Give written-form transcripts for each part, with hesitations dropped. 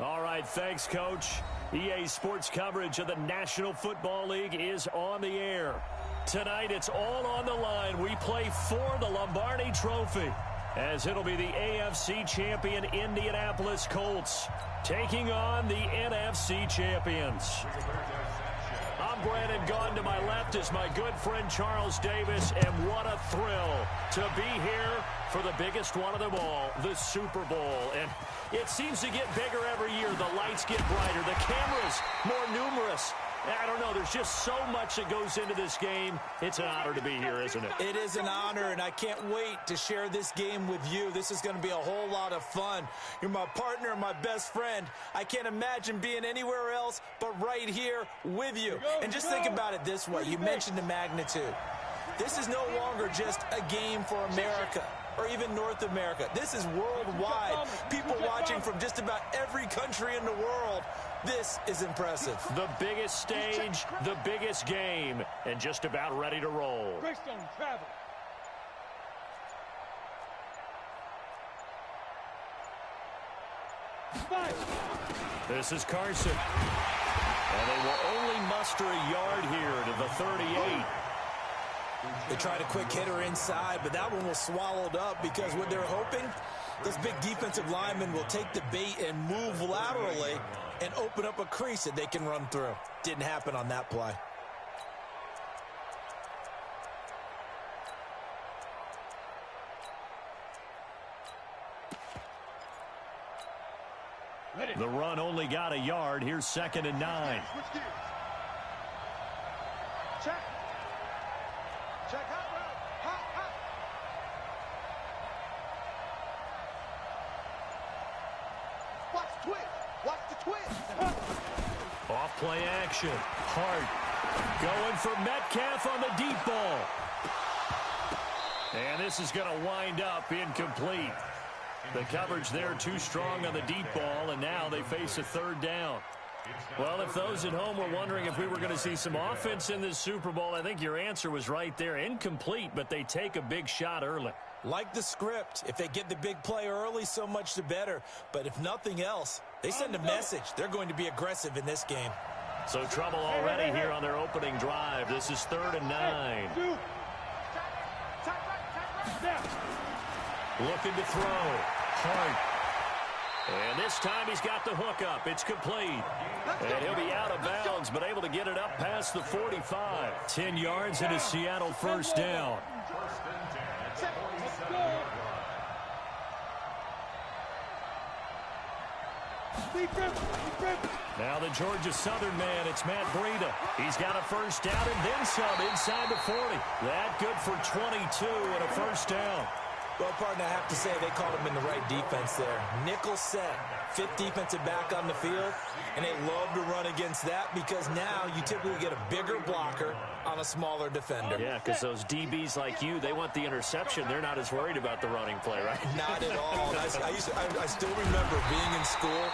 All right, thanks, Coach. EA Sports coverage of the National Football League is on the air. Tonight, it's all on the line. We play for the Lombardi Trophy, as it'll be the AFC champion Indianapolis Colts taking on the NFC champions. I'm Brandon Gaudin. To my left is my good friend Charles Davis, and what a thrill to be here for the biggest one of them all, the Super Bowl. And it seems to get bigger every year. The lights get brighter, the cameras more numerous. I don't know, there's just so much that goes into this game. It's an honor to be here, isn't it? It is an honor, and I can't wait to share this game with you. This is going to be a whole lot of fun. You're my partner, my best friend. I can't imagine being anywhere else but right here with you. And just think about it this way. You mentioned the magnitude. This is no longer just a game for America or even North America. This is worldwide. People watching from just about every country in the world. This is impressive. The biggest stage, the biggest game, and just about ready to roll. Greystone, travel. This is Carson. And they will only muster a yard here to the 38. They tried a quick hitter inside, but that one was swallowed up because what they're hoping, those big defensive linemen will take the bait and move laterally and open up a crease that they can run through. Didn't happen on that play. The run only got a yard. Here's 2nd and 9. Check. Check hot route. Hot. Watch the twist. Watch the twist. Off play action. Hart going for Metcalf on the deep ball. And this is going to wind up incomplete. The coverage there too strong on the deep ball, and now they face a 3rd down. Well, if those at home were wondering if we were going to see some offense in this Super Bowl, I think your answer was right there. Incomplete, but they take a big shot early. Like the script, if they get the big play early, so much the better. But if nothing else, they send a message. They're going to be aggressive in this game. So trouble already here on their opening drive. This is 3rd and 9. Looking to throw. Hart. And this time he's got the hook up. It's complete. And he'll be out of bounds, but able to get it up past the 45. 10 yards and a Seattle 1st down. Now the Georgia Southern man, it's Matt Breida. He's got a 1st down and then some inside the 40. That good for 22 and a 1st down. Well, partner, I have to say they called him in the right defense there. Nickel set, 5th defensive back on the field, and they love to run against that because now you typically get a bigger blocker on a smaller defender. Yeah, because those DBs like you, they want the interception. They're not as worried about the running play, right? Not at all. I still remember being in school,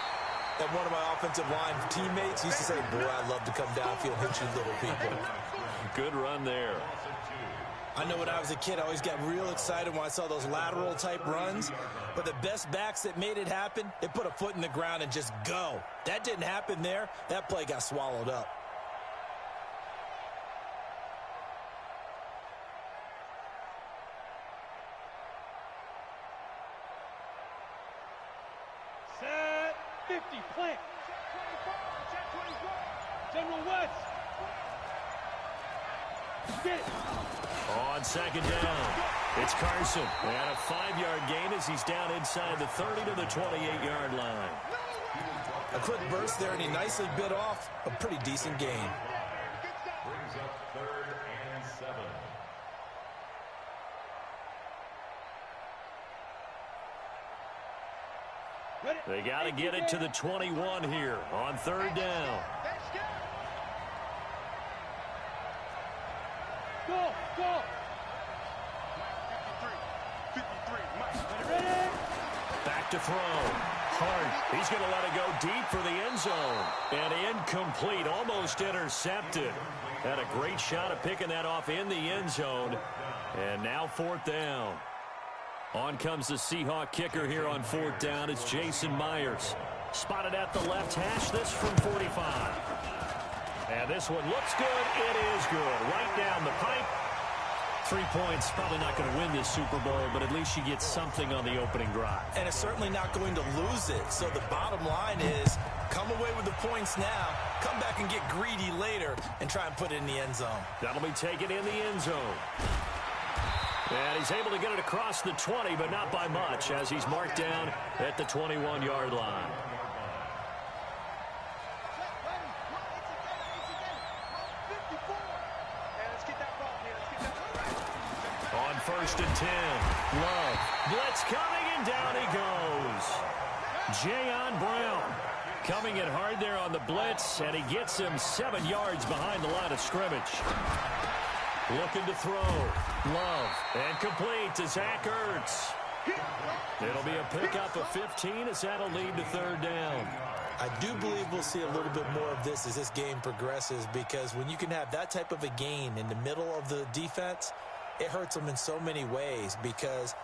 and one of my offensive line teammates used to say, boy, I'd love to come downfield and hit you little people. Good run there. I know when I was a kid, I always got real excited when I saw those lateral-type runs. But the best backs that made it happen, they put a foot in the ground and just go. That didn't happen there. That play got swallowed up. Set 50, plant. Check 24. General West. Get it. On 2nd down, it's Carson. And a 5-yard gain as he's down inside the 30 to the 28-yard line. A quick burst there, and he nicely bit off a pretty decent gain. Brings up 3rd and 7. They got to get it to the 21 here on 3rd down. Go, go. 53. Back to throw. Hart. He's going to let it go deep for the end zone. And incomplete, almost intercepted. Had a great shot at picking that off in the end zone. And now 4th down. On comes the Seahawk kicker here on 4th down. It's Jason Myers. Spotted at the left hash, this from 45. And this one looks good. It is good. Right down the pipe. 3 points, probably not going to win this Super Bowl, but at least you get something on the opening drive. And it's certainly not going to lose it. So the bottom line is, come away with the points now, come back and get greedy later, and try and put it in the end zone. That'll be taken in the end zone. And he's able to get it across the 20, but not by much, as he's marked down at the 21-yard line. On 1st and 10, Love. Blitz coming, and down he goes. Jayon Brown coming in hard there on the blitz, and he gets him 7 yards behind the line of scrimmage. Looking to throw. Love. And complete to Zach Ertz. It'll be a pickup of 15 as that'll lead to 3rd down. I do believe we'll see a little bit more of this as this game progresses, because when you can have that type of a gain in the middle of the defense, it hurts them in so many ways, because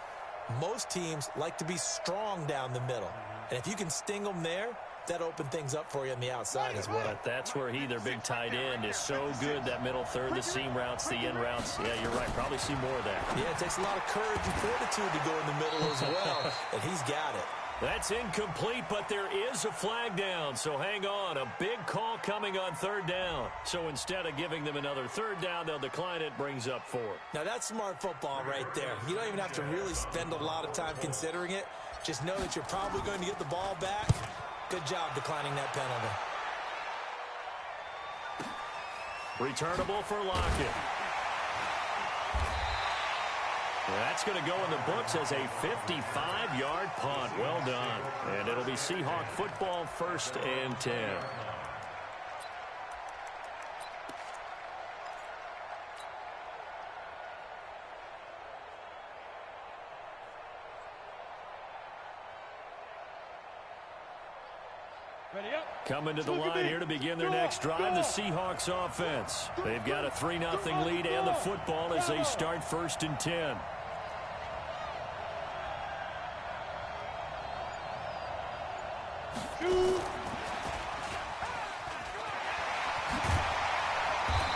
most teams like to be strong down the middle. And if you can sting them there, that open things up for you on the outside as well. But that's where he, their big tight end, is so good, that middle third, the seam routes, the in routes. Yeah, you're right. Probably see more of that. Yeah, it takes a lot of courage and fortitude to go in the middle as well, and he's got it. That's incomplete, but there is a flag down, so hang on. A big call coming on 3rd down. So instead of giving them another 3rd down, they'll decline it, brings up 4. Now, that's smart football right there. You don't even have to really spend a lot of time considering it. Just know that you're probably going to get the ball back. Good job declining that penalty. Returnable for Lockett. That's going to go in the books as a 55-yard punt. Well done. And it'll be Seahawk football, 1st and 10. Coming to the line here to begin their next drive, the Seahawks offense. They've got a 3-0 lead and the football as they start 1st and 10.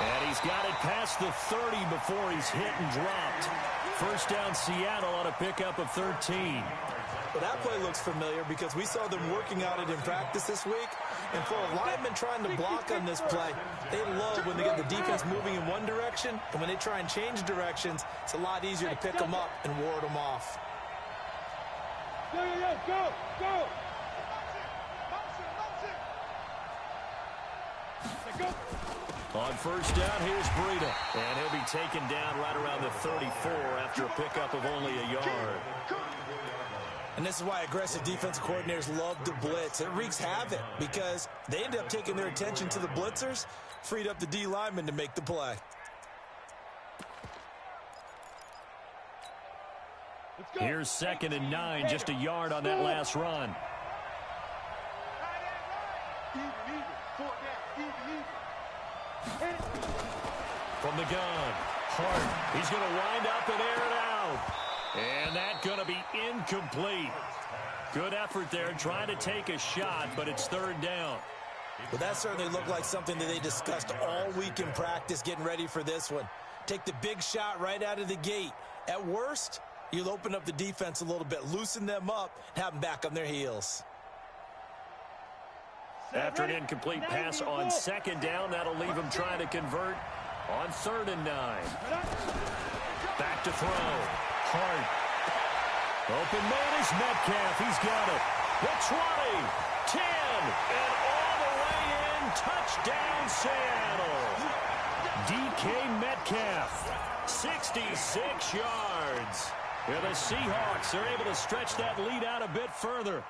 And he's got it past the 30 before he's hit and dropped. 1st down Seattle on a pickup of 13. Well, that play looks familiar because we saw them working on it in practice this week. And for a lineman trying to block on this play, they love when they get the defense moving in one direction. And when they try and change directions, it's a lot easier to pick them up and ward them off. Go. On 1st down, here's Breida. And he'll be taken down right around the 34 after a pickup of only a yard. And this is why aggressive defensive coordinators love to blitz. It wreaks havoc because they end up taking their attention to the blitzers, freed up the D lineman to make the play. Here's 2nd and 9, just a yard on that last run. From the gun, Hart. He's going to wind up and air it out. And that's going to be incomplete. Good effort there, trying to take a shot, but it's 3rd down. Well, that certainly looked like something that they discussed all week in practice, getting ready for this one. Take the big shot right out of the gate. At worst, you'll open up the defense a little bit, loosen them up, and have them back on their heels. After an incomplete pass on 2nd down, that'll leave him trying to convert on 3rd and 9. Back to throw. Hart. Open man is Metcalf. He's got it. The 20, 10, and all the way in. Touchdown, Seattle. DK Metcalf, 66 yards. Yeah, the Seahawks are able to stretch that lead out a bit further.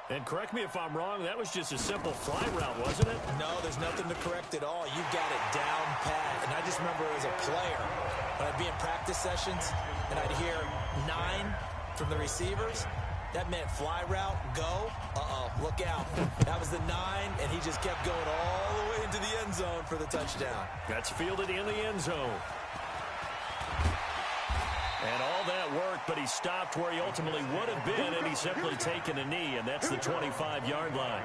And correct me if I'm wrong, that was just a simple fly route, wasn't it? No, there's nothing to correct at all. You've got it down pat. And I just remember as a player, when I'd be in practice sessions and I'd hear 9 from the receivers, that meant fly route, go. Look out. That was the 9, and he just kept going all the way into the end zone for the touchdown. That's fielded in the end zone. And all that worked, but he stopped where he ultimately would have been, and he's simply taken a knee, and that's the 25-yard line.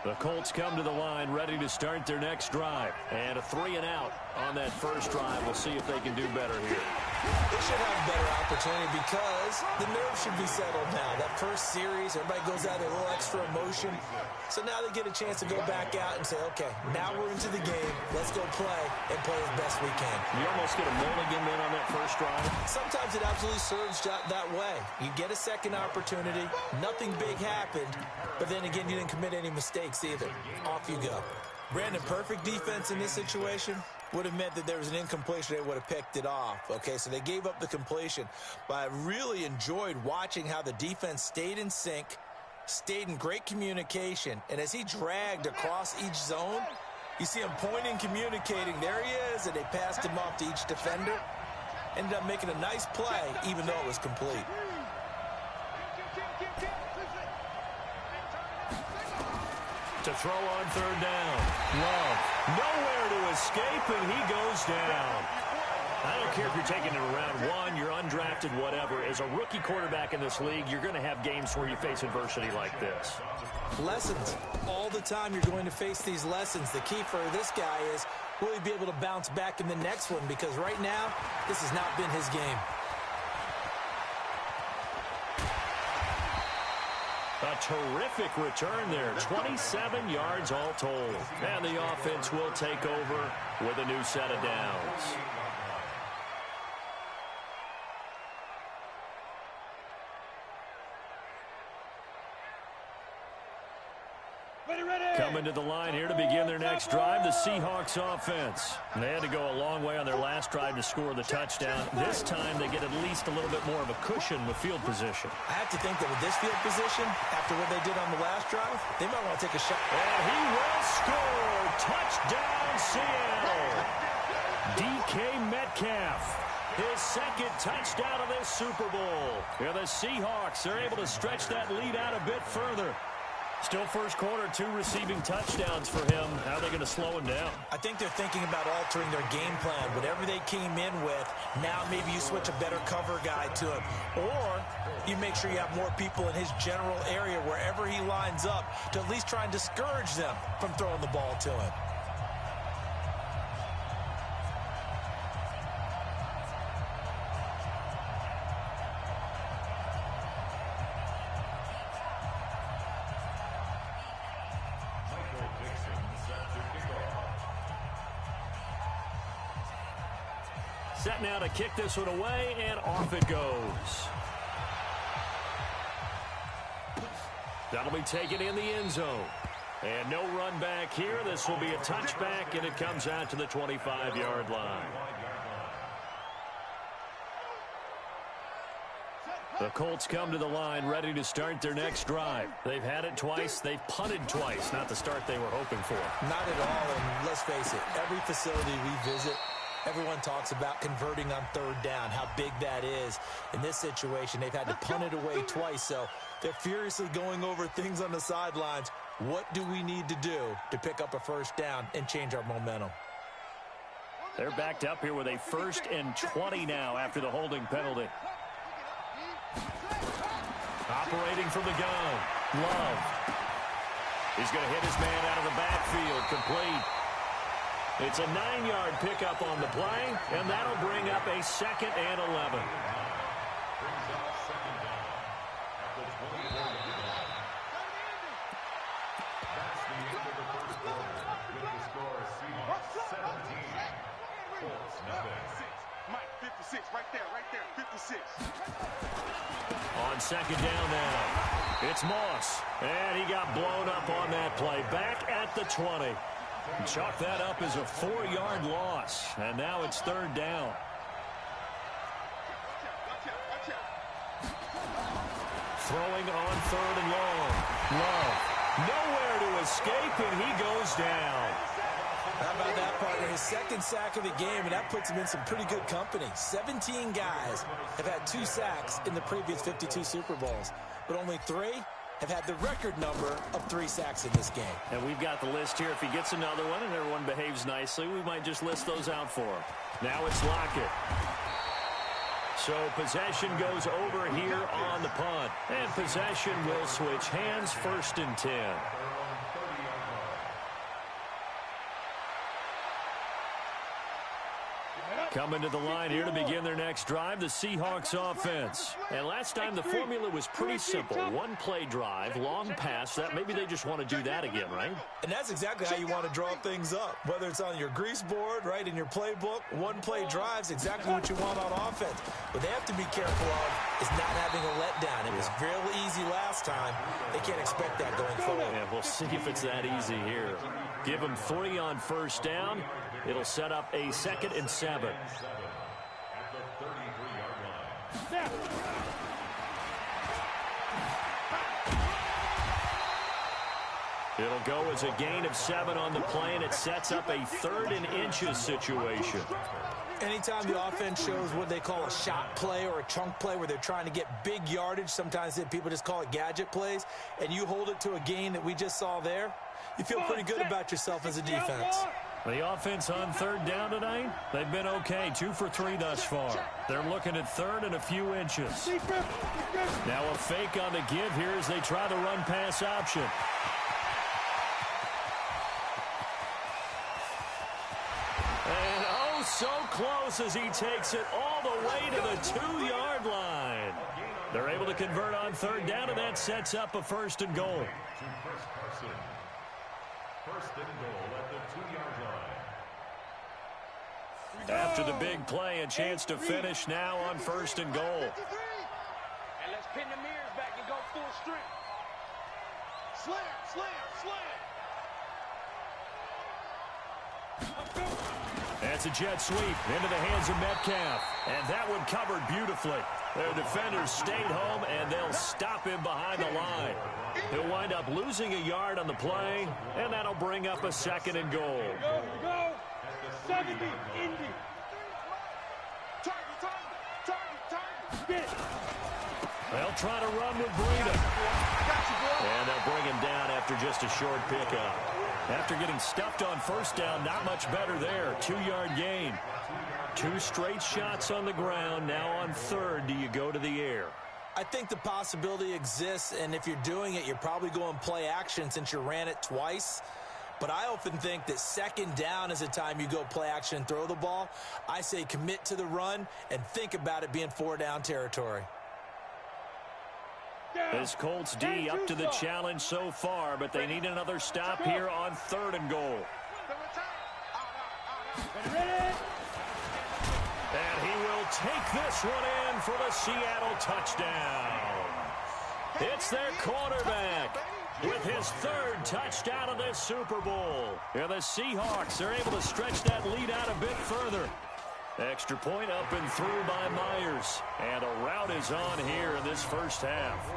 The Colts come to the line ready to start their next drive. And a 3-and-out on that first drive. We'll see if they can do better here. They should have a better opportunity because the nerves should be settled now. That first series, everybody goes out with a little extra emotion. So now they get a chance to go back out and say, okay, now we're into the game. Let's go play and play as best we can. You almost get a mulligan then on that first drive. Sometimes it absolutely serves that way. You get a second opportunity. Nothing big happened. But then again, you didn't commit any mistakes either. Off you go. Brandon, perfect defense in this situation would have meant that there was an incompletion. They would have picked it off. Okay, so they gave up the completion. But I really enjoyed watching how the defense stayed in sync, stayed in great communication. And as he dragged across each zone, you see him pointing, communicating. There he is, and they passed him off to each defender. Ended up making a nice play, even though it was complete. To throw on third down. Love. Nowhere to escape, and he goes down. I don't care if you're taking it around one, you're undrafted, whatever. As a rookie quarterback in this league, you're going to have games where you face adversity like this. Lessons. All the time you're going to face these lessons. The key for this guy is, will he be able to bounce back in the next one? Because right now, this has not been his game. A terrific return there. 27 yards all told. And the offense will take over with a new set of downs. Coming to the line here to begin their next drive, the Seahawks offense. They had to go a long way on their last drive to score the touchdown. This time they get at least a little bit more of a cushion with field position. I have to think that with this field position, after what they did on the last drive, they might want to take a shot. And he will score. Touchdown, Seattle. DK Metcalf. His second touchdown of this Super Bowl. Yeah, the Seahawks are able to stretch that lead out a bit further. Still first quarter, 2 receiving touchdowns for him. How are they going to slow him down? I think they're thinking about altering their game plan. Whatever they came in with, now maybe you switch a better cover guy to him. Or you make sure you have more people in his general area wherever he lines up to at least try and discourage them from throwing the ball to him. Set now to kick this one away, and off it goes. That'll be taken in the end zone. And no run back here. This will be a touchback, and it comes out to the 25-yard line. The Colts come to the line ready to start their next drive. They've had it twice. They've punted twice. Not the start they were hoping for. Not at all, and let's face it, every facility we visit, everyone talks about converting on third down, how big that is. In this situation, they've had to punt it away twice, so they're furiously going over things on the sidelines. What do we need to do to pick up a first down and change our momentum? They're backed up here with a 1st and 20 now after the holding penalty. Operating from the gun, Love. He's going to hit his man out of the backfield, complete. It's a 9-yard pickup on the play, and that'll bring up a 2nd and 11. Mike, 56, right there, 56. On 2nd down now, it's Moss, and he got blown up on that play. Back at the 20. Chalk that up as a 4-yard loss, and now it's 3rd down. Throwing on 3rd and long. Love. Nowhere to escape, and he goes down. How about that, partner? His 2nd sack of the game, and that puts him in some pretty good company. 17 guys have had 2 sacks in the previous 52 Super Bowls, but only 3 have had the record number of 3 sacks in this game. And we've got the list here. If he gets another one and everyone behaves nicely, we might just list those out for him. Now it's Lockett. So possession goes over here on the punt. And possession will switch hands, 1st and 10. Coming to the line here to begin their next drive, the Seahawks offense. And last time the formula was pretty simple. 1-play drive, long pass. That maybe they just want to do that again, right? And that's exactly how you want to draw things up. Whether it's on your grease board, right, in your playbook, 1-play drive's exactly what you want on offense. What they have to be careful of is not having a letdown. It was real easy last time. They can't expect that going forward. Yeah, we'll see if it's that easy here. Give them 3 on 1st down. It'll set up a 2nd and 7. It'll go as a gain of 7 on the play, and it sets up a 3rd and inches situation. Anytime the offense shows what they call a shot play or a chunk play where they're trying to get big yardage, sometimes people just call it gadget plays, and you hold it to a gain that we just saw there, you feel pretty good about yourself as a defense. The offense on 3rd down tonight, they've been okay, 2 for 3 thus far. They're looking at 3rd and a few inches. Now a fake on the give here as they try the run-pass option. And oh, so close as he takes it all the way to the 2-yard line. They're able to convert on 3rd down, and that sets up a 1st and goal. 1st and goal at the 2-yard line. After the big play, a chance to finish now on 1st and goal. And let's pin the mirrors back and go full strength. Slam, slam, slam. That's a jet sweep into the hands of Metcalf. And that one covered beautifully. Their defenders stayed home, and they'll stop him behind the line. He'll wind up losing a yard on the play, and that'll bring up a 2nd and goal. Go. 70, Indy. Target. They'll try to run with Breida. And they'll bring him down after just a short pickup. After getting stuffed on 1st down, not much better there. 2-yard gain. 2 straight shots on the ground. Now on 3rd, do you go to the air? I think the possibility exists, and if you're doing it, you're probably going play action since you ran it twice. But I often think that 2nd down is the time you go play action and throw the ball. I say commit to the run and think about it being 4-down territory. This Colts D up to the challenge so far, but they need another stop here on 3rd and goal. And he will take this one in for the Seattle touchdown. It's their quarterback with his 3rd touchdown of this Super Bowl. And the Seahawks are able to stretch that lead out a bit further. Extra point up and through by Myers. And a rout is on here in this 1st half.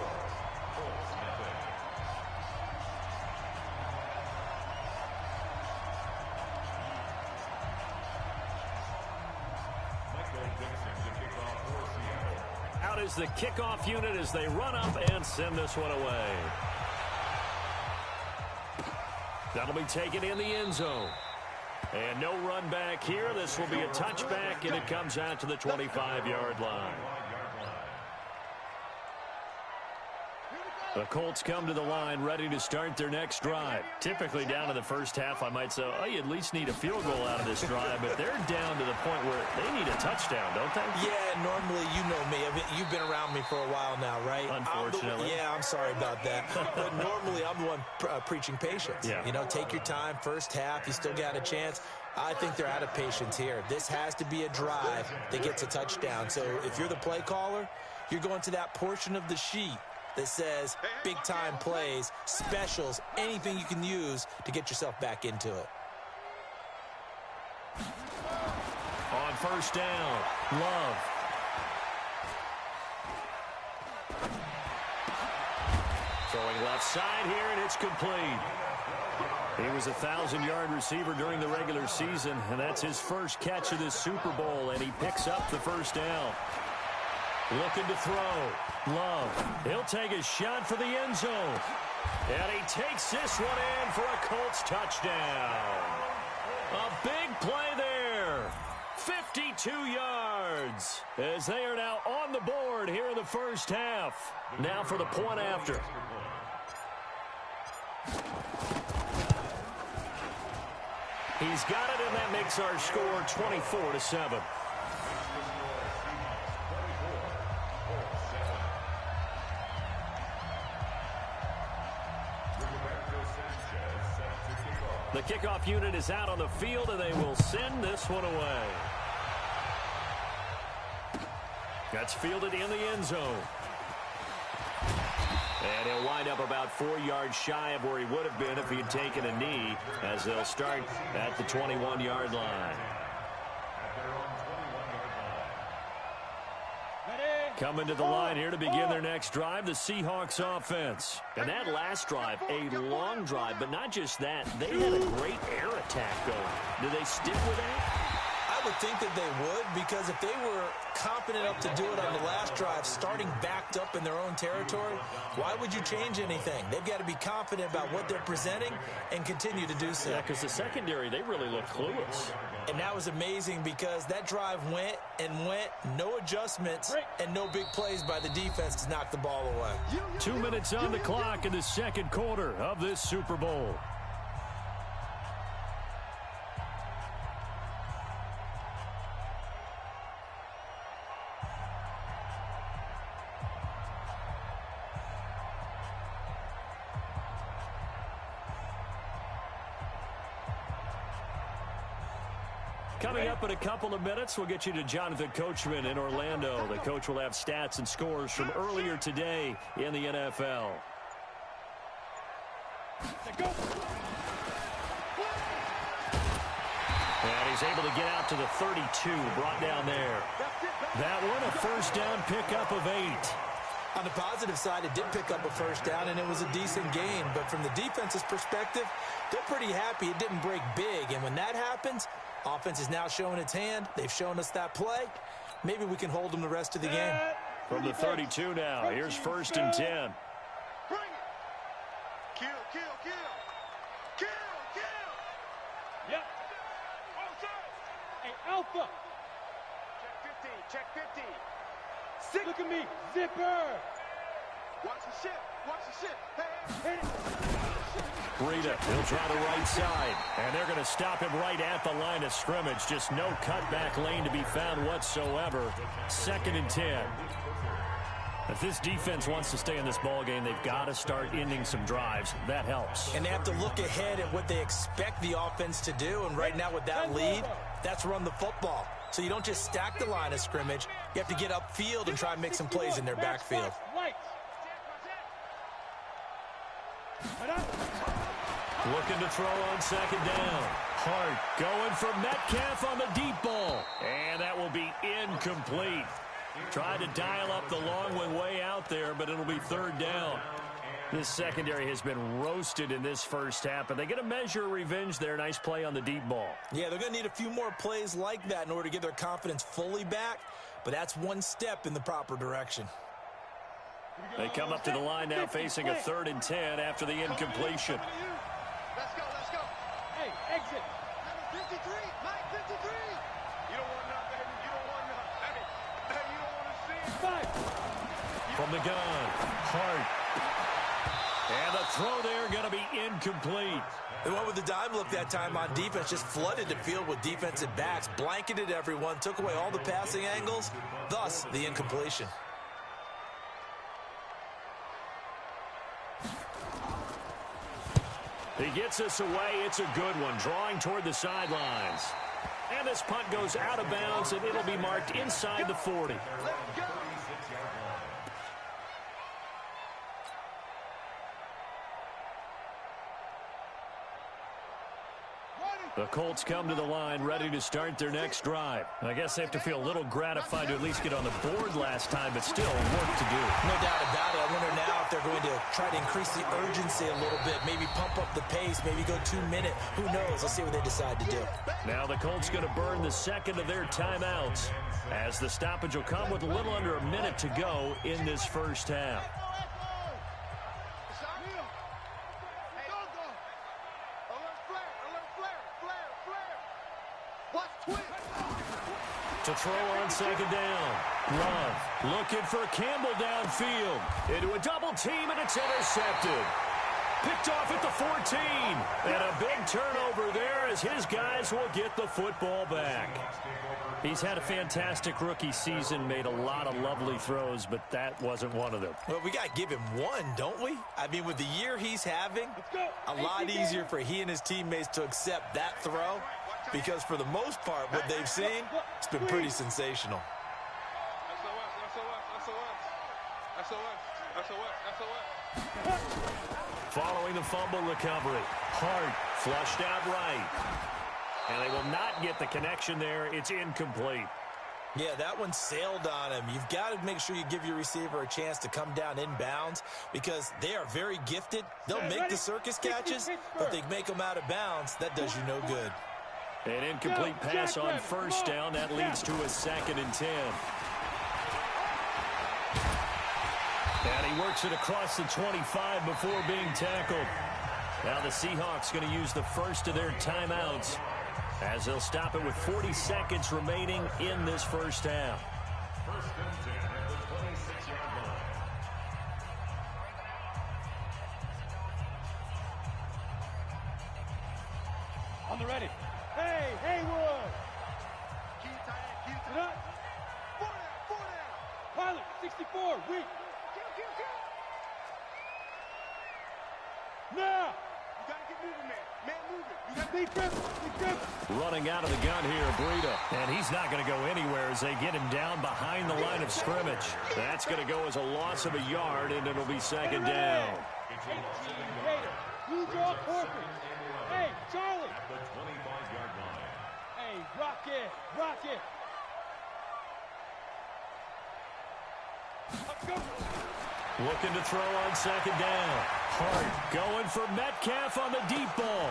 Out is the kickoff unit as they run up and send this one away. That'll be taken in the end zone. And no run back here. This will be a touchback, and it comes out to the 25-yard line. The Colts come to the line ready to start their next drive. Typically down in the 1st half, I might say, oh, you at least need a field goal out of this drive, but they're down to the point where they need a touchdown, don't they? Yeah, normally, you know me. I mean, you've been around me for a while now, right? Unfortunately. I'm sorry about that. But normally, I'm the one preaching patience. Yeah. You know, take your time. 1st half, you still got a chance. I think they're out of patience here. This has to be a drive that gets a touchdown. So if you're the play caller, you're going to that portion of the sheet that says big-time plays, specials, anything you can use to get yourself back into it. On 1st down, Love. Throwing left side here, and it's complete. He was a 1,000-yard receiver during the regular season, and that's his 1st catch of this Super Bowl, and he picks up the 1st down. Looking to throw. Love. He'll take a shot for the end zone. And he takes this one in for a Colts touchdown. A big play there. 52 yards as they are now on the board here in the first half. Now for the point after. He's got it, and that makes our score 24-7. The kickoff unit is out on the field, and they will send this one away. That's fielded in the end zone. And he'll wind up about 4 yards shy of where he would have been if he had taken a knee, as they'll start at the 21-yard line. Coming to the line here to begin their next drive, the Seahawks offense. And that last drive, a long drive, but not just that. They had a great air attack going. Do they stick with that? I would think that they would, because if they were confident enough to do it on the last drive, starting backed up in their own territory, why would you change anything? They've got to be confident about what they're presenting and continue to do so. Yeah, because the secondary, they really look clueless. And that was amazing because that drive went and went, no adjustments, and no big plays by the defense to knock the ball away. 2 minutes on the clock in the second quarter of this Super Bowl. Coming up in a couple of minutes, we'll get you to Jonathan Coachman in Orlando. The coach will have stats and scores from earlier today in the NFL. And he's able to get out to the 32, brought down there. That one, a first down pickup of 8. On the positive side, it did pick up a first down, and it was a decent gain. But from the defense's perspective, they're pretty happy it didn't break big. And when that happens, offense is now showing its hand. They've shown us that play. Maybe we can hold them the rest of the game. From the 32 now, here's first and 10. Bring it. Kill, kill, kill. Kill, kill. Yep. Hey, Alpha. Check 15. Look at me. Zipper. Watch the ship. Watch the ship. Hey. Hit it. Breida, he'll try the right side. And they're going to stop him right at the line of scrimmage. Just no cutback lane to be found whatsoever. Second and 10. If this defense wants to stay in this ball game, they've got to start ending some drives. That helps. And they have to look ahead at what they expect the offense to do. And right now with that lead, that's run the football. So you don't just stack the line of scrimmage. You have to get upfield and try and make some plays in their backfield. Looking to throw on second down. Hart going for Metcalf on the deep ball. And that will be incomplete. Tried to dial up the long one way out there, but it'll be third down. This secondary has been roasted in this first half, but they get a measure of revenge there. Nice play on the deep ball. Yeah, they're going to need a few more plays like that in order to get their confidence fully back, but that's one step in the proper direction. They come up to the line now facing a 3rd and 10 after the incompletion. Let's go, let's go. Hey, exit. Number 53, Mike 53. You don't want none, baby. You don't want none. Hey, you don't want to see it. Five. From the gun, Hart. And the throw there going to be incomplete. They went with the dime look that time on defense, just flooded the field with defensive backs, blanketed everyone, took away all the passing angles, thus the incompletion. He gets us away. It's a good one, drawing toward the sidelines. And this punt goes out of bounds, and it'll be marked inside the 40. The Colts come to the line ready to start their next drive. I guess they have to feel a little gratified to at least get on the board last time, but still work to do. No doubt about it. I wonder now if they're going to try to increase the urgency a little bit, maybe pump up the pace, maybe go 2 minute. Who knows? Let's see what they decide to do. Now the Colts going to burn the second of their timeouts as the stoppage will come with a little under a minute to go in this first half. To throw on second down. Love looking for Campbell downfield. Into a double team, and it's intercepted. Picked off at the 14. And a big turnover there as his guys will get the football back. He's had a fantastic rookie season, made a lot of lovely throws, but that wasn't one of them. Well, we got to give him one, don't we? I mean, with the year he's having, a lot easier for he and his teammates to accept that throw. Because for the most part, what they've seen, it's been pretty sensational. Following the fumble recovery, Hart flushed out right. And they will not get the connection there. It's incomplete. Yeah, that one sailed on him. You've got to make sure you give your receiver a chance to come down inbounds because they are very gifted. They'll make the circus catches, but they make them out of bounds. That does you no good. An incomplete pass on first down. That leads to a 2nd and 10. And he works it across the 25 before being tackled. Now the Seahawks going to use the first of their timeouts as they'll stop it with 40 seconds remaining in this first half. First and 10 at the 26-yard line. On the ready. Hey, Haywood! Get up. 4 down. Pilot, 64, weak. Now! You gotta get moving, man. Man, moving. You got big grip. Running out of the gun here, Breida. And he's not going to go anywhere as they get him down behind the line of scrimmage. That's going to go as a loss of a yard, and it'll be 2nd down. Hey, blue draw corporate. Hey, Charlie. At the 25-yard line. Hey, rock it. Let's go. Looking to throw on 2nd down. Hart going for Metcalf on the deep ball.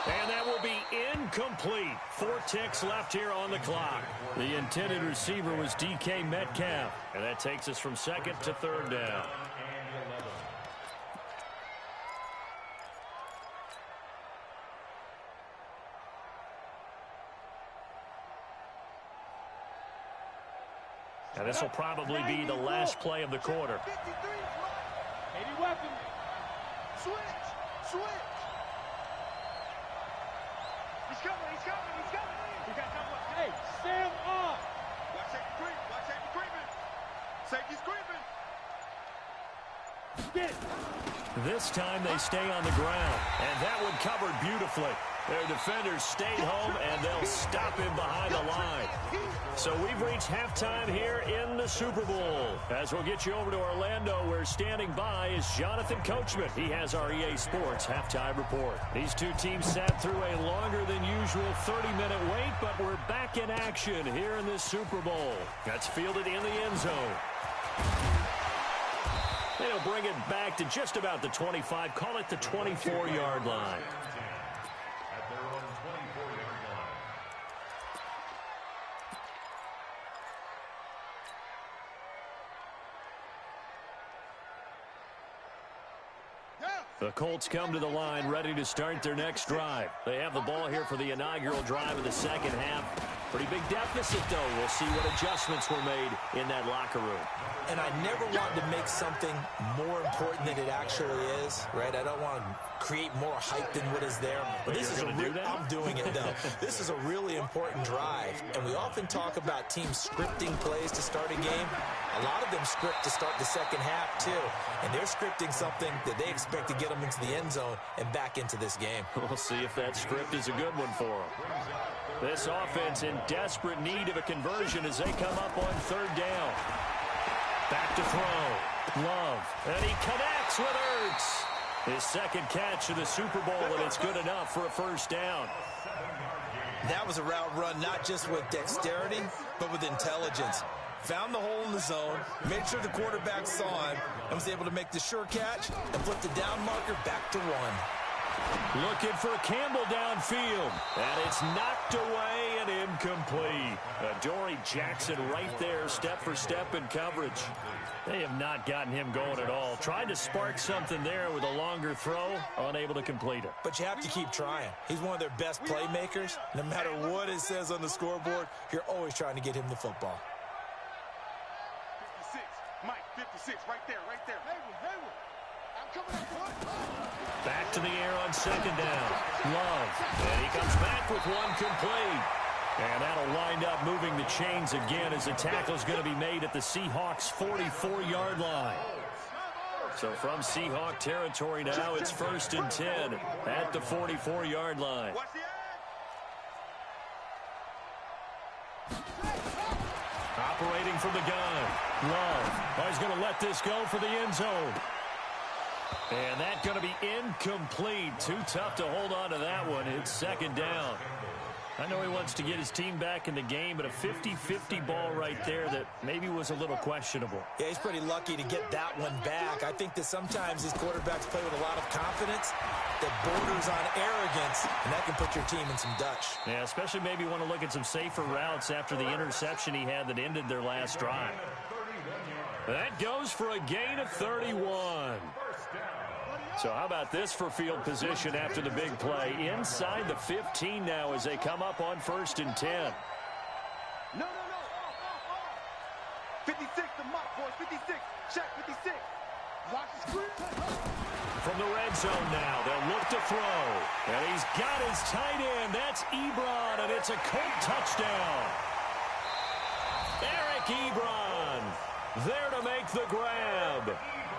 And that will be incomplete. 4 ticks left here on the clock. The intended receiver was DK Metcalf. And that takes us from 2nd to 3rd down. And this will probably be the last play of the quarter. 80 weapon. Switch. He's coming. We got double. Hey, Sam on. Watch safety creeping. Safety's creeping. Get it. This time they stay on the ground. And that one covered beautifully. Their defenders stayed home, and they'll stop him behind the line. So we've reached halftime here in the Super Bowl. As we'll get you over to Orlando, where standing by is Jonathan Coachman. He has our EA Sports halftime report. These two teams sat through a longer than usual 30-minute wait, but we're back in action here in this Super Bowl. That's fielded in the end zone. They'll bring it back to just about the 25, call it the 24-yard line. At their own 24-yard line. The Colts come to the line ready to start their next drive. They have the ball here for the inaugural drive of the second half. Pretty big deficit, though. We'll see what adjustments were made in that locker room. And I never want to make something more important than it actually is, right? I don't want to create more hype than what is there. But this is I'm doing it, though. This is a really important drive. And we often talk about teams scripting plays to start a game. A lot of them script to start the second half, too. And they're scripting something that they expect to get them into the end zone and back into this game. We'll see if that script is a good one for them. This offense in desperate need of a conversion as they come up on 3rd down. Back to throw. Love. And he connects with Ertz. His second catch of the Super Bowl, and it's good enough for a first down. That was a route run not just with dexterity, but with intelligence. Found the hole in the zone, made sure the quarterback saw him, and was able to make the sure catch and flip the down marker back to 1. Looking for Campbell downfield, and it's knocked away and incomplete. Adoree Jackson right there, step for step in coverage. They have not gotten him going at all. Tried to spark something there with a longer throw, unable to complete it. But you have to keep trying. He's one of their best playmakers. No matter what it says on the scoreboard, you're always trying to get him the football. 56, Mike, 56, right there, right there. Hayward, I'm coming up, boy. Back to the air on second down. Love, and he comes back with one complete. And that'll wind up moving the chains again as the tackle's going to be made at the Seahawks' 44-yard line. So from Seahawk territory now, it's 1st and 10 at the 44-yard line. Operating from the gun. Love. Oh, he's going to let this go for the end zone. And that's going to be incomplete. Too tough to hold on to that one. It's 2nd down. I know he wants to get his team back in the game, but a 50-50 ball right there that maybe was a little questionable. Yeah, he's pretty lucky to get that one back. I think that sometimes these quarterbacks play with a lot of confidence that borders on arrogance, and that can put your team in some Dutch. Yeah, especially maybe want to look at some safer routes after the interception he had that ended their last drive. That goes for a gain of 31. So how about this for field position after the big play? Inside the 15 now as they come up on 1st and 10. No. 56, the mock, boy, 56. Check, 56. Watch the screen. From the red zone now, they'll look to throw. And he's got his tight end. That's Ebron, and it's a Colt touchdown. Eric Ebron there to make the grab.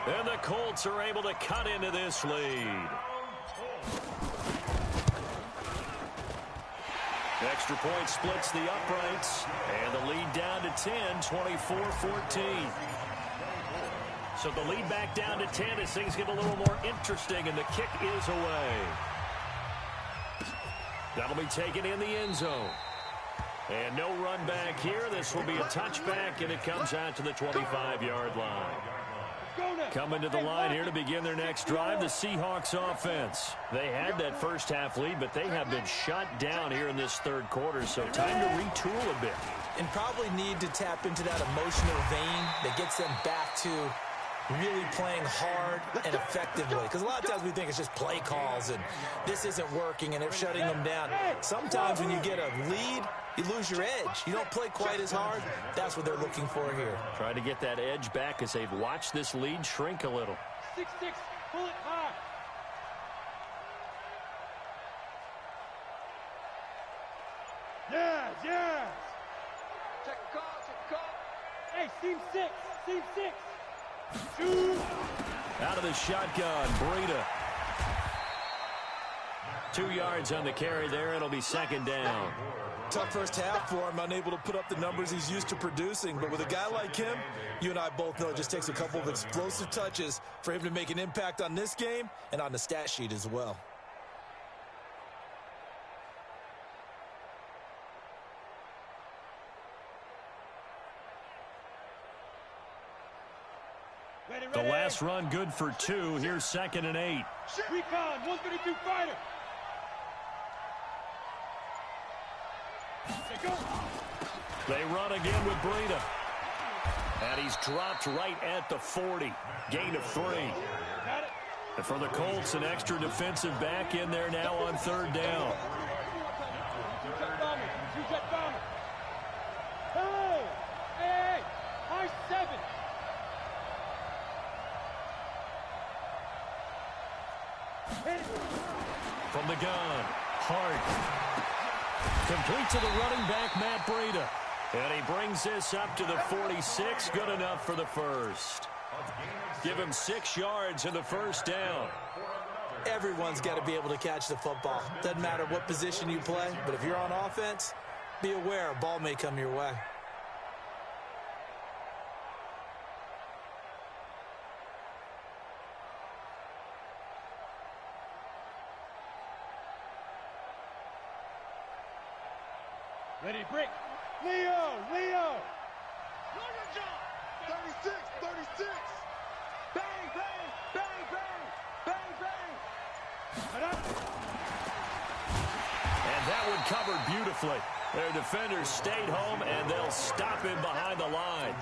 And the Colts are able to cut into this lead. Extra point splits the uprights. And the lead down to 10, 24-14. So the lead back down to 10 as things get a little more interesting, and the kick is away. That'll be taken in the end zone. And no run back here. This will be a touchback, and it comes out to the 25-yard line. Coming to the line here to begin their next drive, the Seahawks offense. They had that first half lead, but they have been shut down here in this 3rd quarter, so time to retool a bit. And probably need to tap into that emotional vein that gets them back to really playing hard and effectively. Because a lot of times we think it's just play calls and this isn't working and they're shutting them down. Sometimes when you get a lead, you lose your edge. You don't play quite as hard. That's what they're looking for here. Trying to get that edge back as they've watched this lead shrink a little. 6-6, pull it high. Yes. Check the call. Hey, seam 6. Shoot. Out of the shotgun, Breida. 2 yards on the carry there. It'll be 2nd down. Tough first half for him, unable to put up the numbers he's used to producing. But with a guy like him, you and I both know it just takes a couple of explosive touches for him to make an impact on this game and on the stat sheet as well. The last run good for 2. Here's 2nd and 8. Recon, 132 fighter. They run again with Breida. And he's dropped right at the 40. Gain of 3. And for the Colts, an extra defensive back in there now on 3rd down. Hey, high 7. From the gun, Hart. Complete to the running back, Matt Breida. And he brings this up to the 46. Good enough for the first. Give him 6 yards in the 1st down. Everyone's got to be able to catch the football. Doesn't matter what position you play, but if you're on offense, be aware a ball may come your way. Ready, break. Leo! 36, 36. Bang, bang, bang, bang, bang, bang. And that one covered beautifully. Their defenders stayed home, and they'll stop him behind the line.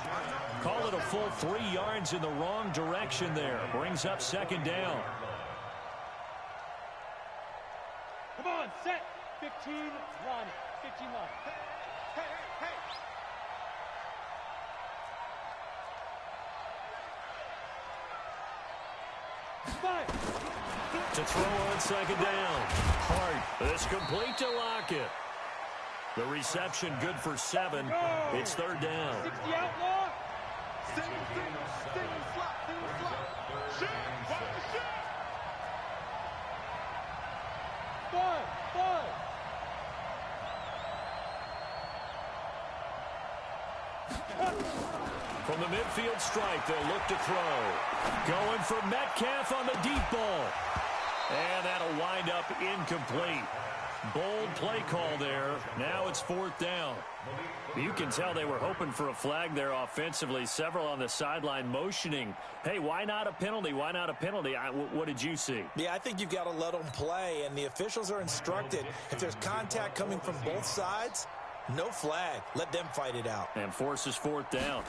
Call it a full 3 yards in the wrong direction there. Brings up second down. Come on, set. 15, line. 15 line. Hey. Five. To throw on second down. Hart is complete to Lockett. The reception good for 7. It's third down. 60 outlaw. Single slot. Shoot, watch the shoot. 5. From the midfield stripe, they'll look to throw. Going for Metcalf on the deep ball. And that'll wind up incomplete. Bold play call there. Now it's fourth down. You can tell they were hoping for a flag there offensively. Several on the sideline motioning. Hey, why not a penalty? Why not a penalty? What did you see? Yeah, I think you've got to let them play, and the officials are instructed. If there's contact coming from both sides, no flag. Let them fight it out. And forces fourth down.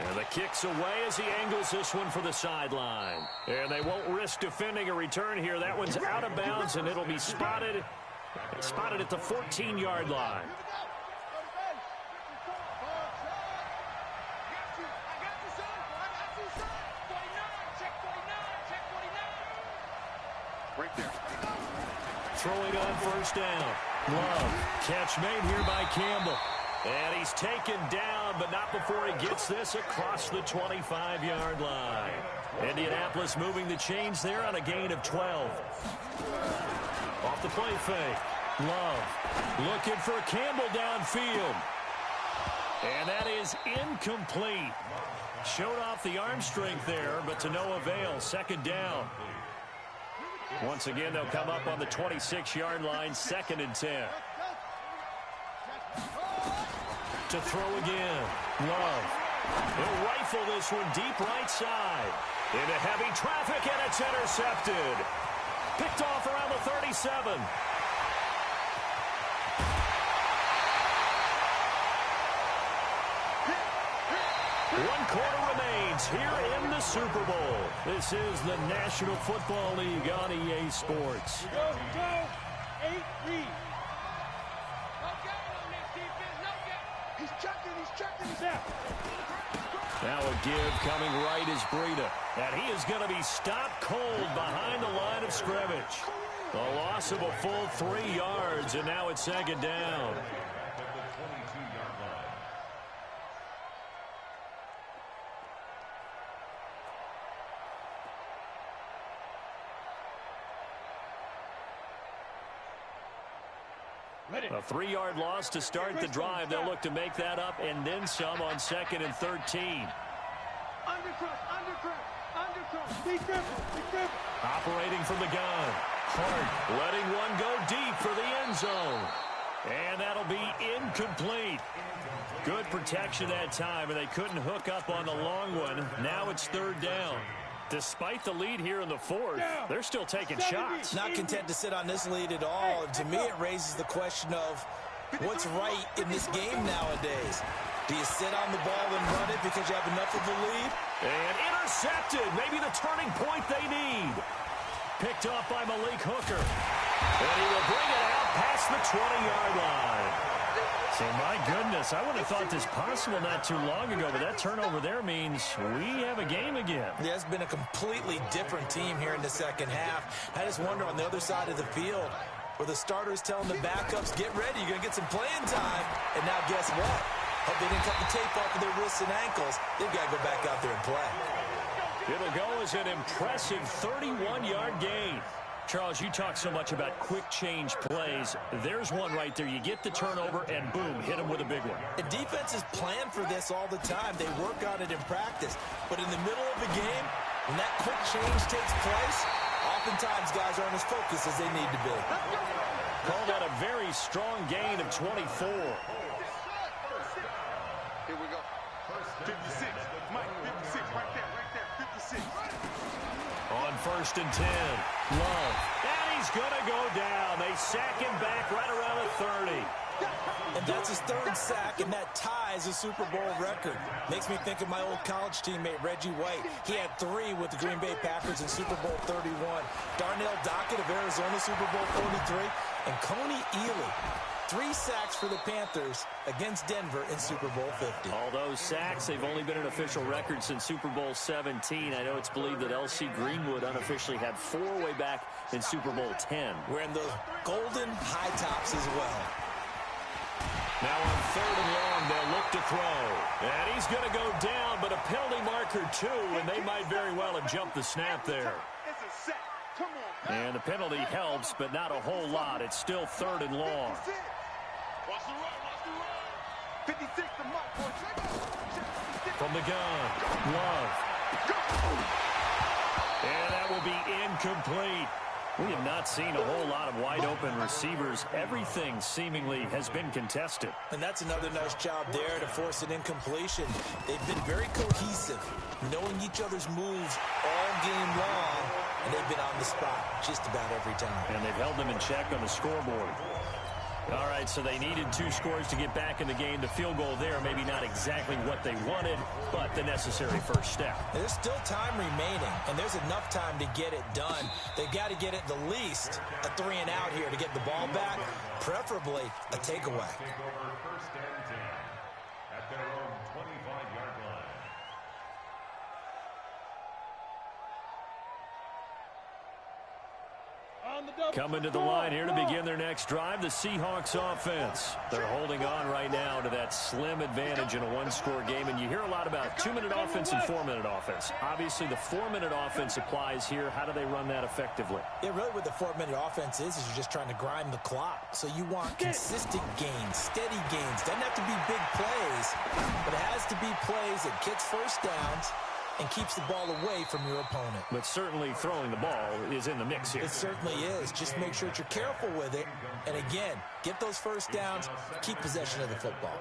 And the kick's away as he angles this one for the sideline. And they won't risk defending a return here. That one's out of bounds, and it'll be spotted at the 14-yard line. Right there. Throwing on first down. Love. Catch made here by Campbell. And he's taken down, but not before he gets this across the 25-yard line. Indianapolis moving the chains there on a gain of 12. Off the play fake. Love looking for Campbell downfield. And that is incomplete. Showed off the arm strength there, but to no avail. Second down. Once again, they'll come up on the 26-yard line, 2nd and 10. To throw again. Love. He'll rifle this one deep right side. Into heavy traffic, and it's intercepted. Picked off around the 37. One quarter remains here in the Super Bowl. This is the National Football League on EA Sports. Go. 8 lead. He's checking. He's out. Now a give coming right is Breida. And he is going to be stopped cold behind the line of scrimmage. A loss of a full 3 yards, and now it's second down. A 3-yard loss to start the drive. They'll look to make that up and then some on 2nd and 13. Undercross. Be careful. Operating from the gun. Hart letting one go deep for the end zone. And that'll be incomplete. Good protection that time, and they couldn't hook up on the long one. Now it's third down. Despite the lead here in the fourth, they're still taking shots. Not content to sit on this lead at all. And to me, it raises the question of what's right in this game nowadays. Do you sit on the ball and run it because you have enough of a lead? And intercepted. Maybe the turning point they need. Picked off by Malik Hooker. And he will bring it out past the 20-yard line. So, my goodness, I would have thought this possible not too long ago, but that turnover there means we have a game again. Yeah, it's been a completely different team here in the second half. I just wonder on the other side of the field where the starters telling the backups, get ready, you're going to get some playing time. And now guess what? Hope they didn't cut the tape off of their wrists and ankles. They've got to go back out there and play. It'll go as an impressive 31-yard gain. Charles, you talk so much about quick change plays. There's one right there. You get the turnover, and boom, hit them with a big one. The defenses plan for this all the time. They work on it in practice. But in the middle of the game, when that quick change takes place, Oftentimes, guys aren't as focused as they need to be. Called out a very strong gain of 24. Here we go. 56. Mike, 56. Right there. 56. On 1st and 10. Love. And he's going to go down. They sack him back right around the 30. And that's his 3rd sack, and that ties a Super Bowl record. Makes me think of my old college teammate, Reggie White. He had 3 with the Green Bay Packers in Super Bowl 31. Darnell Dockett of Arizona, Super Bowl 43. And Coney Ely, 3 sacks for the Panthers against Denver in Super Bowl 50. All those sacks, they've only been an official record since Super Bowl 17. I know it's believed that L.C. Greenwood unofficially had 4 way back in Super Bowl 10. Wearing those golden high tops as well. Now on 3rd and long, they'll look to throw. And he's going to go down, but a penalty marker too, and they might very well have jumped the snap there. It's a sack. Come on. And the penalty helps, but not a whole lot. It's still 3rd and long. Watch the run. Watch the run. 56 to Mike. From the gun, Love. And that will be incomplete. We have not seen a whole lot of wide-open receivers. Everything seemingly has been contested. And that's another nice job there to force an incompletion. They've been very cohesive, knowing each other's moves all game long, and they've been on the spot just about every time. And they've held them in check on the scoreboard. All right, so they needed 2 scores to get back in the game. The field goal there, maybe not exactly what they wanted, but the necessary first step. There's still time remaining, and there's enough time to get it done. They've got to get at the least a 3 and out here to get the ball back, preferably a takeaway. Take over 1st and 10 at their own 25-yard line. Coming to the line here to begin their next drive, the Seahawks offense. They're holding on right now to that slim advantage in a 1-score game, and you hear a lot about 2-minute offense and 4-minute offense. Obviously, the 4-minute offense applies here. How do they run that effectively? Yeah, really what the 4-minute offense is you're just trying to grind the clock. So you want consistent gains, steady gains. Doesn't have to be big plays, but it has to be plays that gets first downs and keeps the ball away from your opponent. But certainly throwing the ball is in the mix here. It certainly is. Just make sure that you're careful with it. And again, get those first downs, keep possession of the football.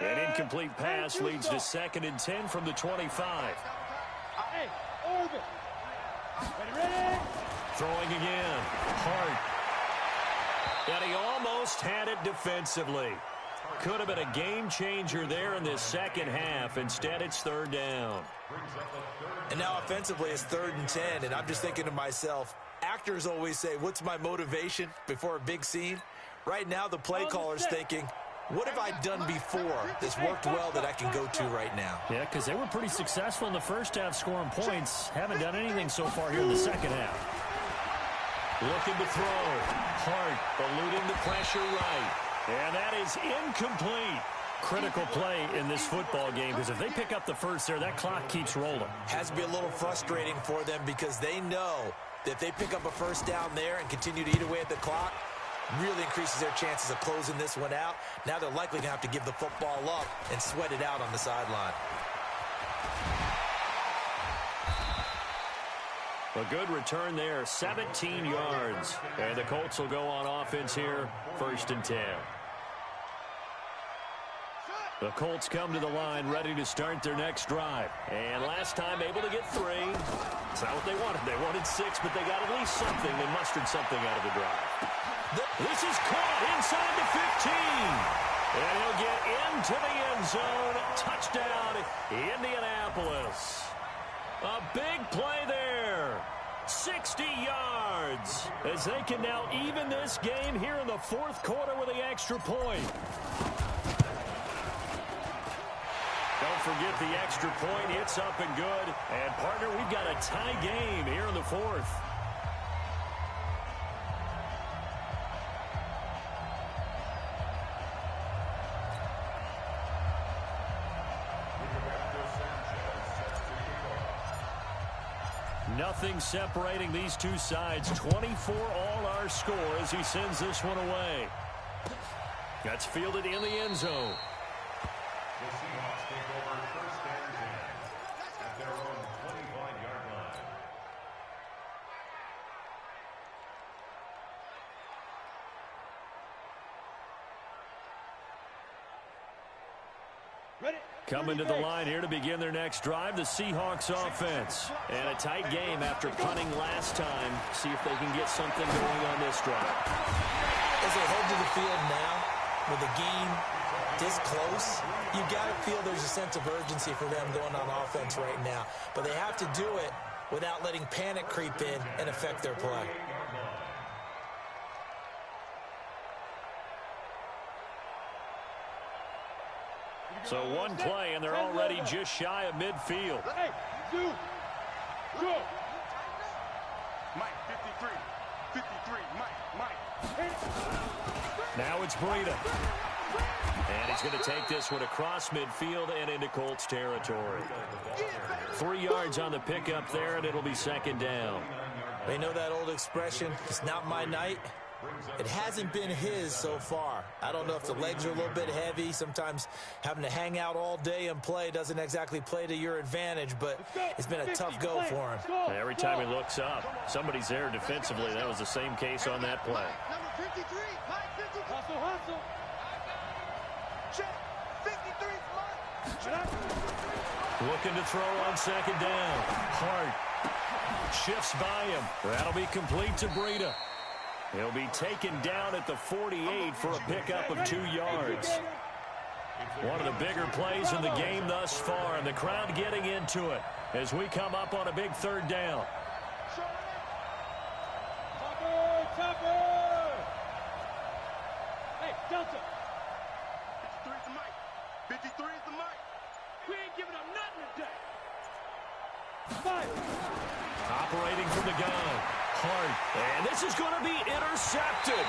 An incomplete pass leads to 2nd and 10 from the 25. Hey, orbit. Ready? Throwing again. Hart. And he almost had it defensively. Could have been a game changer there in this second half. Instead, it's 3rd down. And now offensively, it's 3rd and 10. And I'm just thinking to myself, actors always say, what's my motivation before a big scene? Right now, the play caller's thinking, what have I done before that's worked well that I can go to right now? Yeah, because they were pretty successful in the first half scoring points. Haven't done anything so far here in the second half. Looking to throw. Hart eluding the pressure right. And that is incomplete. Critical play in this football game, because if they pick up the first there, that clock keeps rolling. Has to be a little frustrating for them because they know that if they pick up a first down there and continue to eat away at the clock, really increases their chances of closing this one out. Now they're likely going to have to give the football up and sweat it out on the sideline. A good return there, 17 yards. And the Colts will go on offense here, 1st and 10. The Colts come to the line ready to start their next drive. And last time able to get 3. It's not what they wanted. They wanted 6, but they got at least something. They mustered something out of the drive. This is caught inside the 15. And he'll get into the end zone. Touchdown, Indianapolis. A big play there. 60 yards as they can now even this game here in the 4th quarter with the extra point. Don't forget the extra point. It's up and good. And, partner, we've got a tie game here in the 4th. Nothing separating these two sides. 24 all our score as he sends this one away. That's fielded in the end zone. Coming to the line here to begin their next drive, the Seahawks offense. And a tight game after punting last time. See if they can get something going on this drive. As they head to the field now, with the game this close, you've got to feel there's a sense of urgency for them going on offense right now. But they have to do it without letting panic creep in and affect their play. So one play, and they're already just shy of midfield. Hey, 2, go. Mike, 53. 53, Mike. Now it's Breida. And he's going to take this one across midfield and into Colts territory. 3 yards on the pickup there, and it'll be second down. They know that old expression, it's not my night. It hasn't been his so far. I don't know if the legs are a little bit heavy. Sometimes having to hang out all day and play doesn't exactly play to your advantage, but it's been a tough go for him. Every time he looks up, somebody's there defensively. That was the same case on that play. Number 53, Mike, 53. Hustle. Check. 53's Mike. Looking to throw on second down. Hart shifts by him. That'll be complete to Breida. He'll be taken down at the 48 for a pickup of 2 yards. One of the bigger plays in the game thus far, and the crowd getting into it as we come up on a big third down. Topper. Hey, Delta. 53's the Mike. 53's the Mike. We ain't giving up nothing today. 5. Operating from the gun. Hart. And this is going to be intercepted.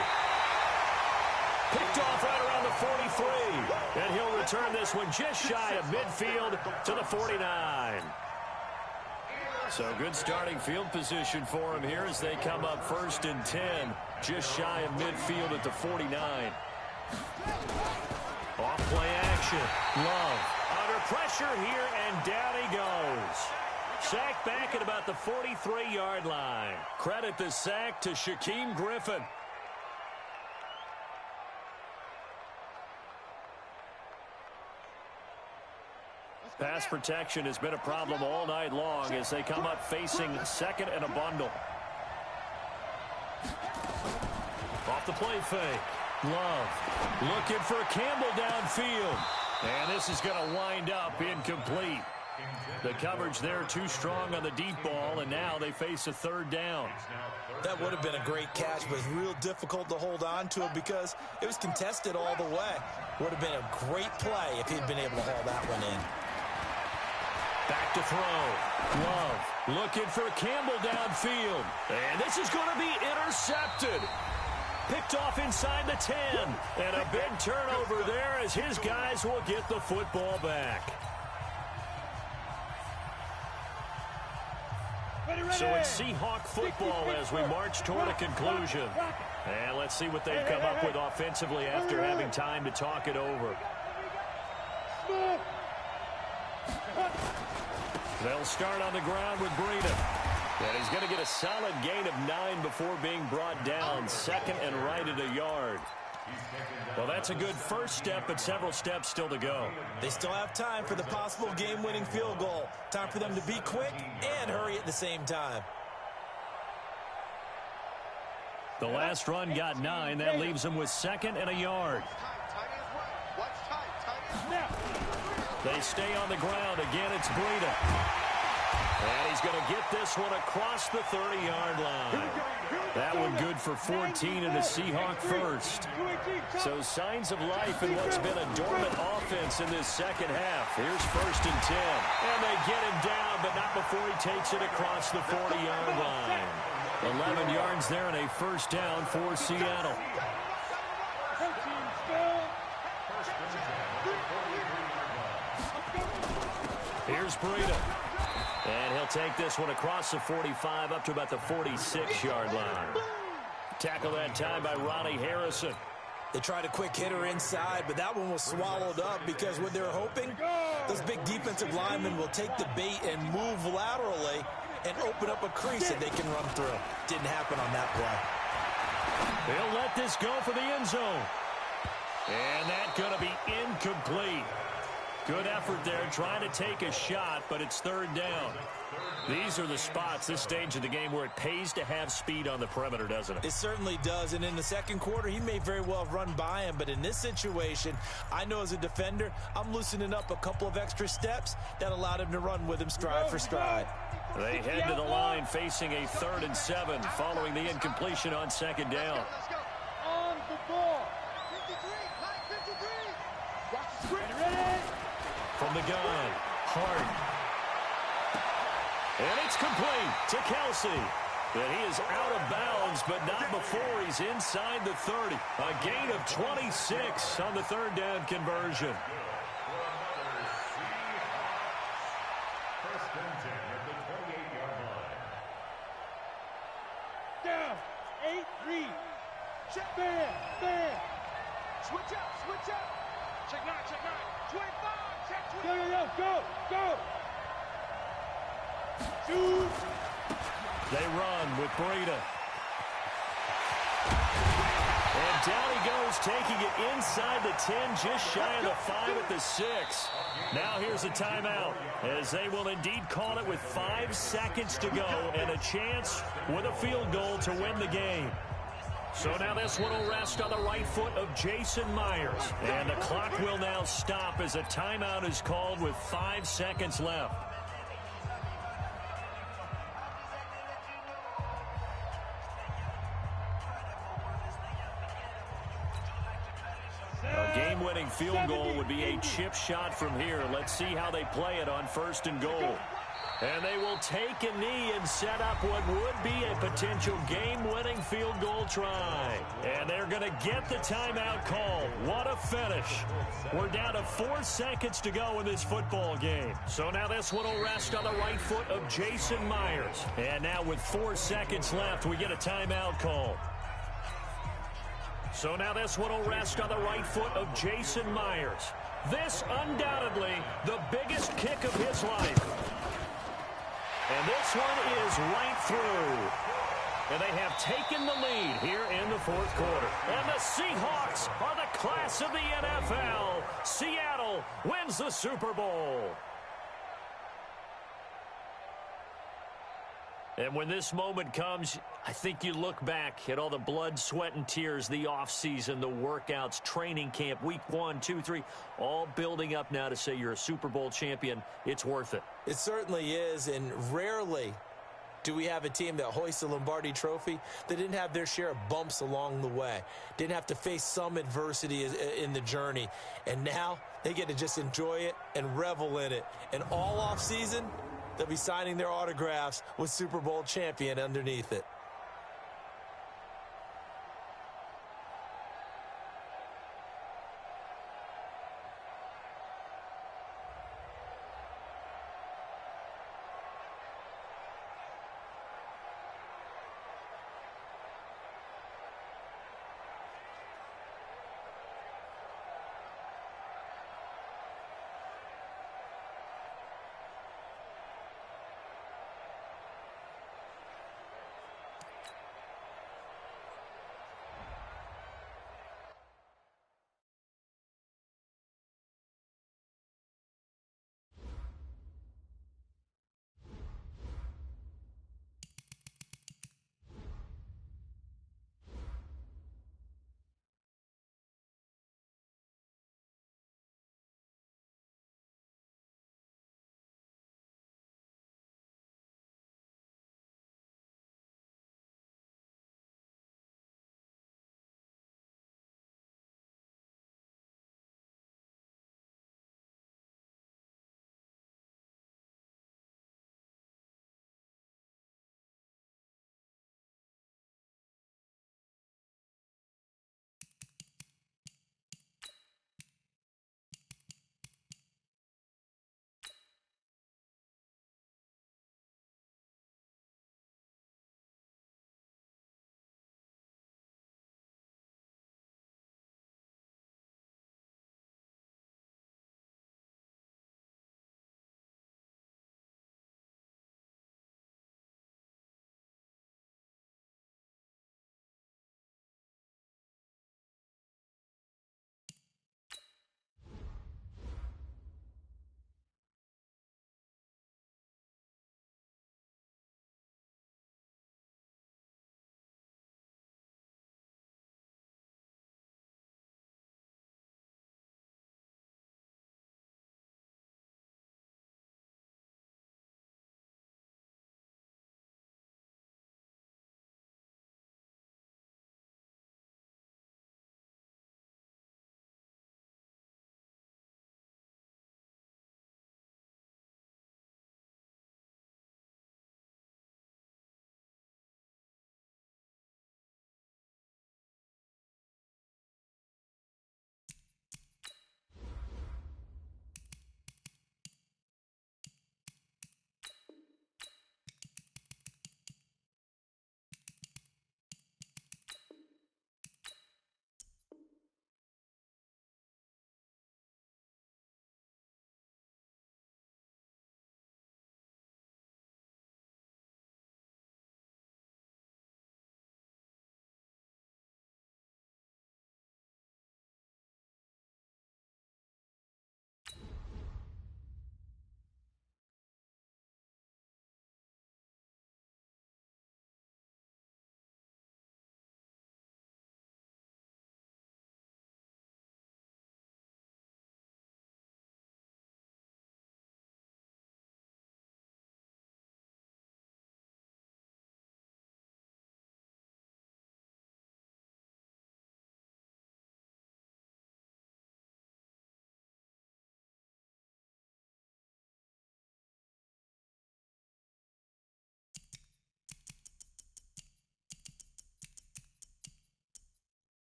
Picked off right around the 43. And he'll return this one just shy of midfield to the 49. So good starting field position for him here as they come up 1st and 10. Just shy of midfield at the 49. Off play action. Love. Under pressure here, and down he goes. Sack back at about the 43-yard line. Credit the sack to Shaquem Griffin. Pass protection has been a problem all night long as they come up facing second and a bundle. Off the play fake. Love looking for Campbell downfield. And this is going to wind up incomplete. The coverage there too strong on the deep ball, and now they face a third down. That would have been a great catch, but it's real difficult to hold on to it because it was contested all the way. Would have been a great play if he'd been able to haul that one in. Back to throw. Love looking for Campbell downfield. And this is going to be intercepted. Picked off inside the 10. And a big turnover there as his guys will get the football back. So it's Seahawk football as we march toward a conclusion. And let's see what they've come up with offensively after having time to talk it over. They'll start on the ground with Breida. And he's going to get a solid gain of 9 before being brought down. Second and right at a yard. Well, that's a good first step, but several steps still to go. They still have time for the possible game-winning field goal. Time for them to be quick and hurry at the same time. The last run got 9. That leaves them with second and a yard. They stay on the ground. Again, it's Breida. And he's going to get this one across the 30-yard line. That one good for 14 and a Seahawk first. So signs of life in what's been a dormant offense in this second half. Here's 1st and 10. And they get him down, but not before he takes it across the 40-yard line. 11 yards there and a first down for Seattle. Here's Breida. And he'll take this one across the 45 up to about the 46-yard line. Tackle that time by Ronnie Harrison. They tried a quick hitter inside, but that one was swallowed up because what they're hoping, those big defensive linemen will take the bait and move laterally and open up a crease that they can run through. Didn't happen on that play. They'll let this go for the end zone. And that's going to be incomplete. Good effort there, trying to take a shot, but it's third down. These are the spots, this stage of the game, where it pays to have speed on the perimeter, doesn't it? It certainly does, and in the second quarter, he may very well have run by him, but in this situation, I know as a defender, I'm loosening up a couple of extra steps that allowed him to run with him stride for stride. They head to the line facing a 3rd and 7 following the incompletion on second down. On the ball. 53, line 53. Watch the screen. Ready? From the gun, Hart. And it's complete to Kelsey. And he is out of bounds, but not before he's inside the 30. A gain of 26 on the 3rd down conversion. First and 10 at the 28-yard line. Down. 8-3. Check. Bam. Switch up. Check 9. 25. Check 20. Go. Shoot. They run with Breida. And down he goes, taking it inside the 10, just shy of the 5 at the 6. Now here's a timeout, as they will indeed call it with 5 seconds to go and a chance with a field goal to win the game. So now this one will rest on the right foot of Jason Myers. And the clock will now stop as a timeout is called with 5 seconds left. A game-winning field goal would be a chip shot from here. Let's see how they play it on 1st and goal. And they will take a knee and set up what would be a potential game-winning field goal try. And they're going to get the timeout called. What a finish. We're down to 4 seconds to go in this football game. So now this one will rest on the right foot of Jason Myers. And now with 4 seconds left, we get a timeout call. So now this one will rest on the right foot of Jason Myers. This undoubtedly the biggest kick of his life. And this one is right through. And they have taken the lead here in the 4th quarter. And the Seahawks are the class of the NFL. Seattle wins the Super Bowl. And when this moment comes, I think you look back at all the blood, sweat, and tears, the offseason, the workouts, training camp, week 1, 2, 3, all building up now to say you're a Super Bowl champion. It's worth it. It certainly is, and rarely do we have a team that hoists the Lombardi Trophy that didn't have their share of bumps along the way, didn't have to face some adversity in the journey, and now they get to just enjoy it and revel in it. And all offseason, they'll be signing their autographs with Super Bowl champion underneath it.